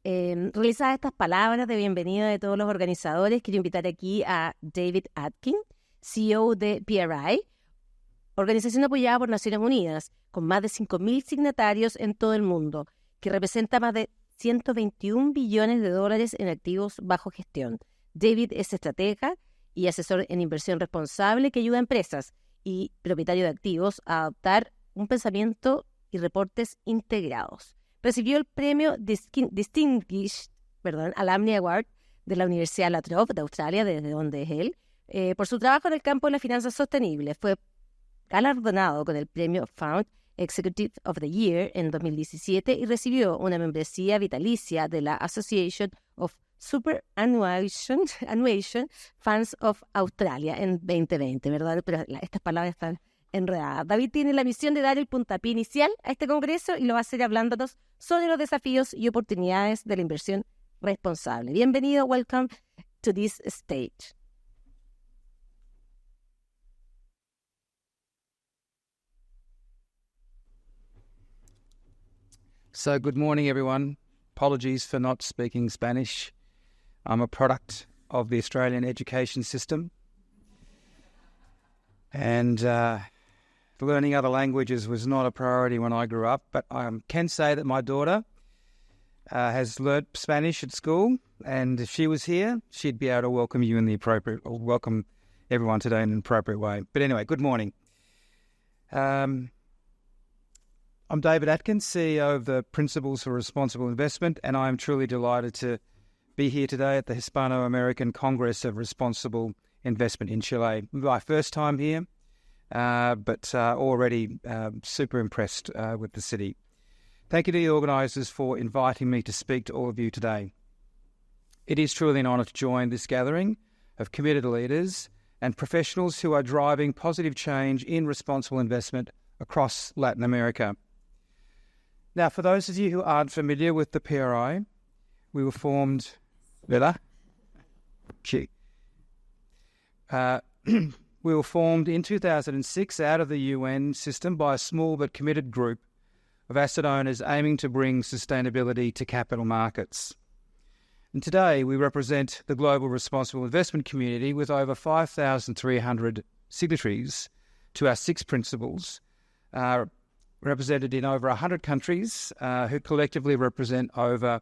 Realizadas estas palabras de bienvenida de todos los organizadores, quiero invitar aquí a David Atkin, CEO de PRI, organización apoyada por Naciones Unidas, con más de 5.000 signatarios en todo el mundo, que representa más de 121 billones de dólares en activos bajo gestión. David es estratega y asesor en inversión responsable que ayuda a empresas y propietarios de activos a adoptar un pensamiento y reportes integrados. Recibió el premio Distinguished Alumni Award de la Universidad La Trobe de Australia, desde donde es él, por su trabajo en el campo de las finanzas sostenibles. Fue galardonado con el premio Fund Executive of the Year en 2017 y recibió una membresía vitalicia de la Association of Superannuation Funds of Australia en 2020, ¿verdad? Pero estas palabras están enredada. David tiene la misión de dar el puntapié inicial a este congreso y lo va a hacer hablándonos sobre los desafíos y oportunidades de la inversión responsable. Bienvenido, welcome to this stage. So good morning, everyone. Apologies for not speaking Spanish. I'm a product of the Australian education system. And learning other languages was not a priority when I grew up, but I can say that my daughter has learnt Spanish at school, and if she was here, she'd be able to welcome you in the appropriate, or welcome everyone today in an appropriate way. But anyway, good morning. I'm David Atkin, CEO of the Principles for Responsible Investment, and I'm truly delighted to be here today at the Hispanoamerican Congress of Responsible Investment in Chile. My first time here. But already super impressed with the city. Thank you to the organisers for inviting me to speak to all of you today. It is truly an honour to join this gathering of committed leaders and professionals who are driving positive change in responsible investment across Latin America. Now, for those of you who aren't familiar with the PRI, we were formed... We were formed in 2006 out of the UN system by a small but committed group of asset owners aiming to bring sustainability to capital markets. And today we represent the global responsible investment community with over 5,300 signatories to our 6 principles, represented in over 100 countries, who collectively represent over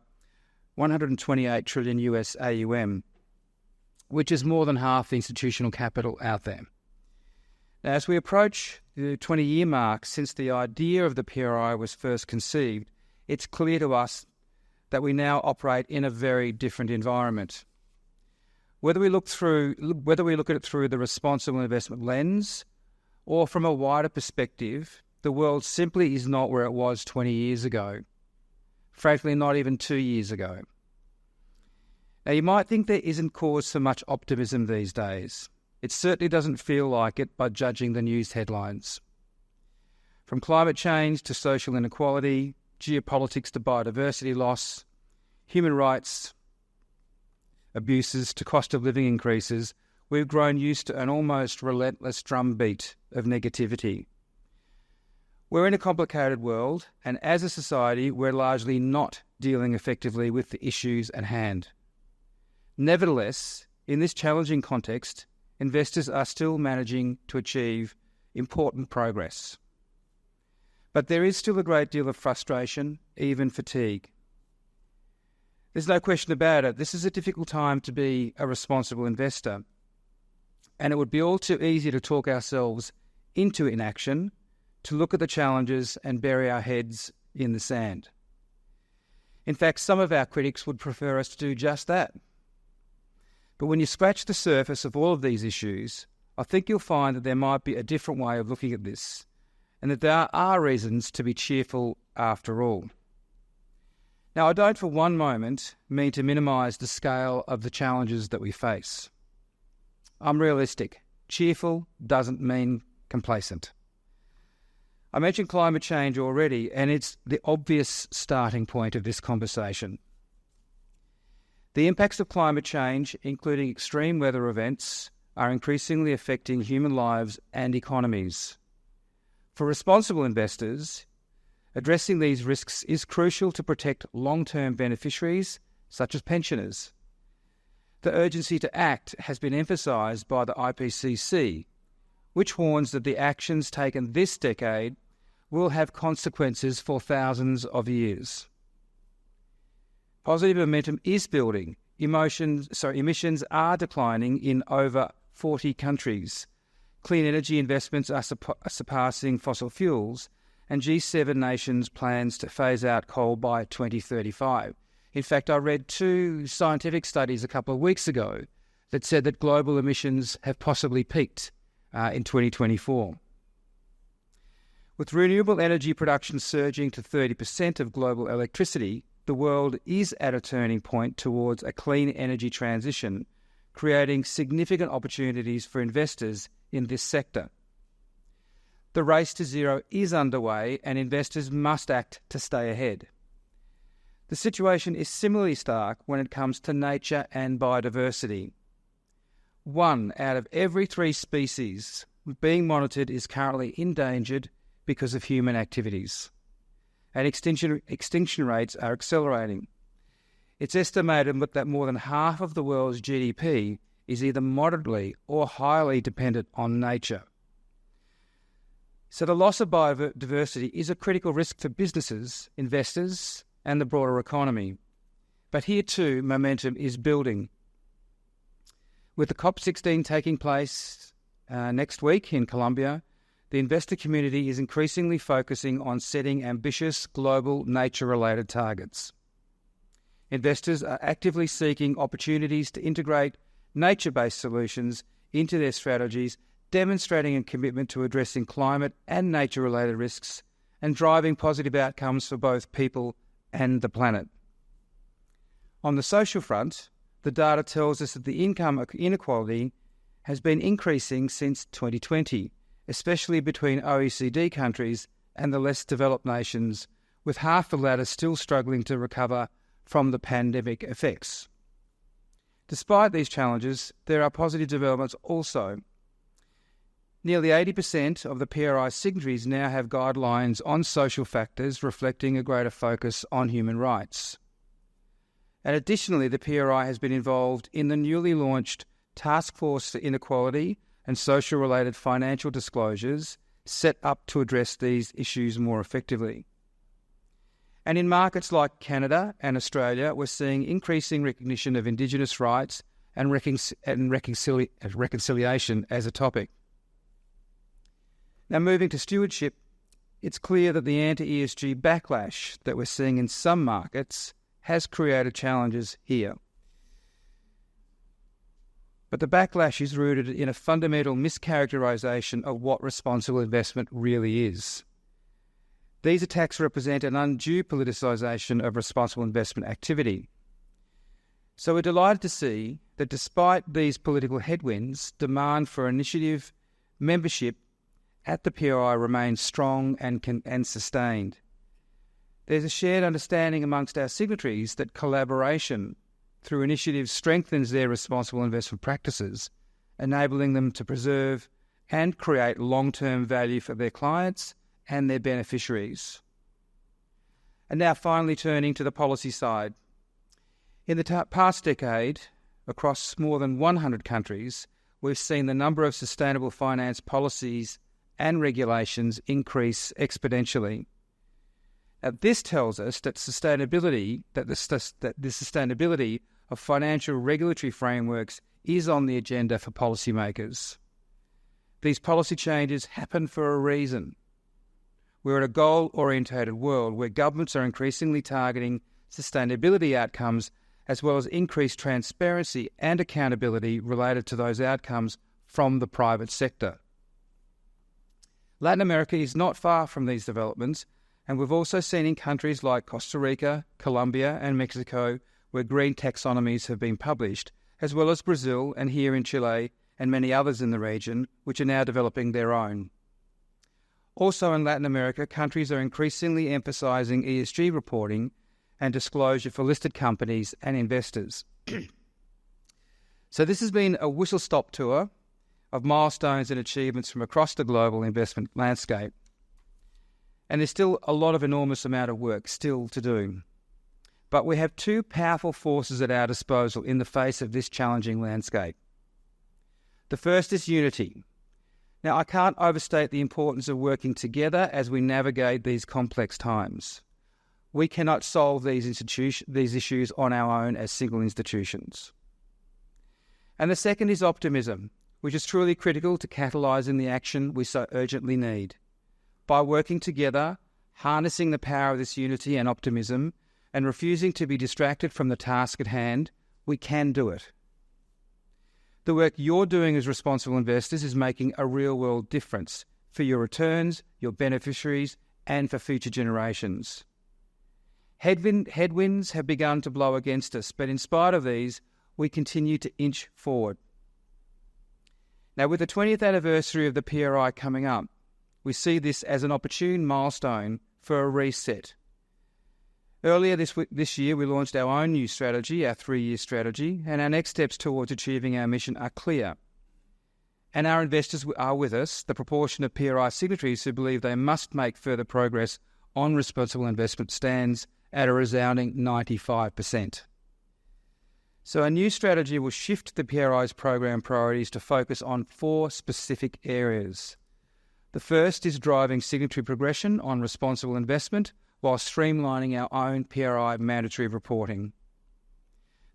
128 trillion US AUM, which is more than half the institutional capital out there. Now, as we approach the 20-year mark since the idea of the PRI was first conceived, it's clear to us that we now operate in a very different environment. Whether we look at it through the responsible investment lens or from a wider perspective, the world simply is not where it was 20 years ago. Frankly, not even 2 years ago. Now, you might think there isn't cause for much optimism these days. It certainly doesn't feel like it by judging the news headlines. From climate change to social inequality, geopolitics to biodiversity loss, human rights abuses to cost of living increases, we've grown used to an almost relentless drumbeat of negativity. We're in a complicated world, and as a society, we're largely not dealing effectively with the issues at hand. Nevertheless, in this challenging context, investors are still managing to achieve important progress. But there is still a great deal of frustration, even fatigue. There's no question about it. This is a difficult time to be a responsible investor, and it would be all too easy to talk ourselves into inaction, to look at the challenges and bury our heads in the sand. In fact, some of our critics would prefer us to do just that. But when you scratch the surface of all of these issues, I think you'll find that there might be a different way of looking at this, and that there are reasons to be cheerful after all. Now, I don't for one moment mean to minimise the scale of the challenges that we face. I'm realistic. Cheerful doesn't mean complacent. I mentioned climate change already, and it's the obvious starting point of this conversation. The impacts of climate change, including extreme weather events, are increasingly affecting human lives and economies. For responsible investors, Addressing these risks is crucial to protect long-term beneficiaries, such as pensioners. The urgency to act has been emphasised by the IPCC, which warns that the actions taken this decade will have consequences for thousands of years. Positive momentum is building. Emissions are declining in over 40 countries. Clean energy investments are surpassing fossil fuels, and G7 nations plans to phase out coal by 2035. In fact, I read 2 scientific studies a couple of weeks ago that said that global emissions have possibly peaked in 2024. With renewable energy production surging to 30% of global electricity, the world is at a turning point towards a clean energy transition, creating significant opportunities for investors in this sector. The race to zero is underway, and investors must act to stay ahead. The situation is similarly stark when it comes to nature and biodiversity. 1 out of every 3 species being monitored is currently endangered because of human activities, and extinction rates are accelerating. It's estimated that more than half of the world's GDP is either moderately or highly dependent on nature. So the loss of biodiversity is a critical risk for businesses, investors, and the broader economy. But here too, momentum is building. With the COP16 taking place next week in Colombia, the investor community is increasingly focusing on setting ambitious global nature-related targets. Investors are actively seeking opportunities to integrate nature-based solutions into their strategies, demonstrating a commitment to addressing climate and nature-related risks and driving positive outcomes for both people and the planet. On the social front, the data tells us that the income inequality has been increasing since 2020, especially between OECD countries and the less developed nations, with half the latter still struggling to recover from the pandemic effects. Despite these challenges, there are positive developments also. Nearly 80% of the PRI signatories now have guidelines on social factors reflecting a greater focus on human rights. And additionally, the PRI has been involved in the newly launched Task Force for Inequality and Social-Related Financial Disclosures set up to address these issues more effectively. And in markets like Canada and Australia, we're seeing increasing recognition of Indigenous rights and reconciliation as a topic. Now, moving to stewardship, it's clear that the anti-ESG backlash that we're seeing in some markets has created challenges here. But the backlash is rooted in a fundamental mischaracterization of what responsible investment really is. These attacks represent an undue politicization of responsible investment activity. So we're delighted to see that despite these political headwinds, demand for initiative membership at the PRI remains strong and sustained. There's a shared understanding amongst our signatories that collaboration through initiatives strengthens their responsible investment practices, enabling them to preserve and create long-term value for their clients and their beneficiaries. And now finally turning to the policy side. In the past decade, across more than 100 countries, we've seen the number of sustainable finance policies and regulations increase exponentially. Now, this tells us that the sustainability of financial regulatory frameworks is on the agenda for policymakers. These policy changes happen for a reason. We're in a goal-orientated world where governments are increasingly targeting sustainability outcomes as well as increased transparency and accountability related to those outcomes from the private sector. Latin America is not far from these developments, and we've also seen in countries like Costa Rica, Colombia and Mexico where green taxonomies have been published, as well as Brazil and here in Chile and many others in the region, which are now developing their own. Also in Latin America, countries are increasingly emphasising ESG reporting and disclosure for listed companies and investors. So this has been a whistle-stop tour of milestones and achievements from across the global investment landscape. And there's still a lot of enormous amount of work still to do. But we have two powerful forces at our disposal in the face of this challenging landscape. The first is unity. Now, I can't overstate the importance of working together as we navigate these complex times. We cannot solve these issues on our own as single institutions. And the second is optimism, which is truly critical to catalysing the action we so urgently need. By working together, harnessing the power of this unity and optimism, and refusing to be distracted from the task at hand, we can do it. The work you're doing as responsible investors is making a real-world difference for your returns, your beneficiaries, and for future generations. Headwinds have begun to blow against us, but in spite of these, we continue to inch forward. Now, with the 20th anniversary of the PRI coming up, we see this as an opportune milestone for a reset. Earlier this year, we launched our own new strategy, our 3-year strategy, and our next steps towards achieving our mission are clear. And our investors are with us, the proportion of PRI signatories who believe they must make further progress on responsible investment stands at a resounding 95%. So a new strategy will shift the PRI's program priorities to focus on 4 specific areas. The first is driving signatory progression on responsible investment while streamlining our own PRI mandatory reporting.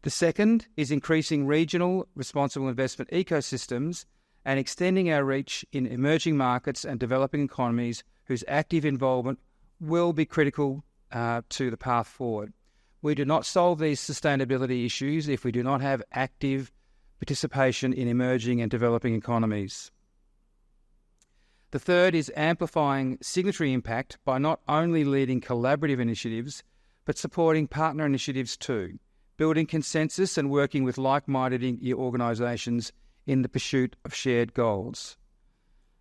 The second is increasing regional responsible investment ecosystems and extending our reach in emerging markets and developing economies whose active involvement will be critical to the path forward. We do not solve these sustainability issues if we do not have active participation in emerging and developing economies. The third is amplifying signatory impact by not only leading collaborative initiatives, but supporting partner initiatives too, building consensus and working with like-minded organisations in the pursuit of shared goals.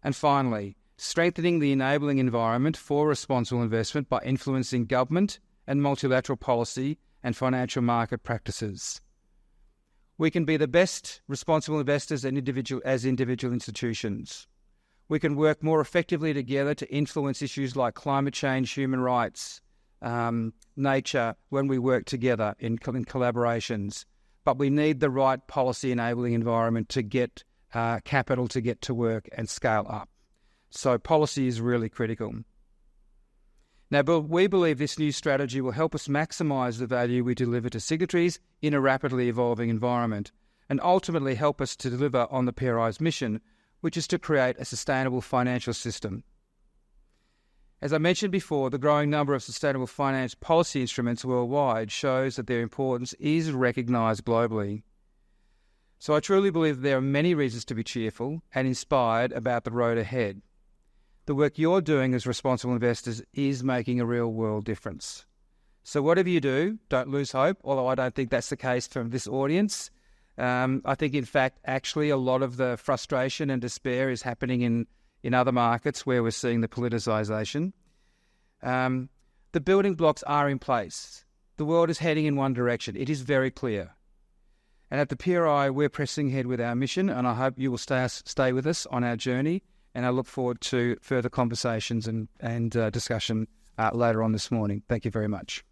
And finally, strengthening the enabling environment for responsible investment by influencing government and multilateral policy and financial market practices. We can be the best responsible investors as individual institutions. We can work more effectively together to influence issues like climate change, human rights, nature, when we work together in collaborations. But we need the right policy enabling environment to get capital to get to work and scale up. So policy is really critical. Now, we believe this new strategy will help us maximise the value we deliver to signatories in a rapidly evolving environment and ultimately help us to deliver on the PRI's mission, which is to create a sustainable financial system. As I mentioned before, the growing number of sustainable finance policy instruments worldwide shows that their importance is recognised globally. So I truly believe there are many reasons to be cheerful and inspired about the road ahead. The work you're doing as responsible investors is making a real-world difference. So whatever you do, don't lose hope, although I don't think that's the case from this audience. I think, in fact, actually a lot of the frustration and despair is happening in other markets where we're seeing the politicisation. The building blocks are in place. The world is heading in one direction. It is very clear. And at the PRI, we're pressing ahead with our mission, and I hope you will stay with us on our journey. And I look forward to further conversations and discussion later on this morning. Thank you very much.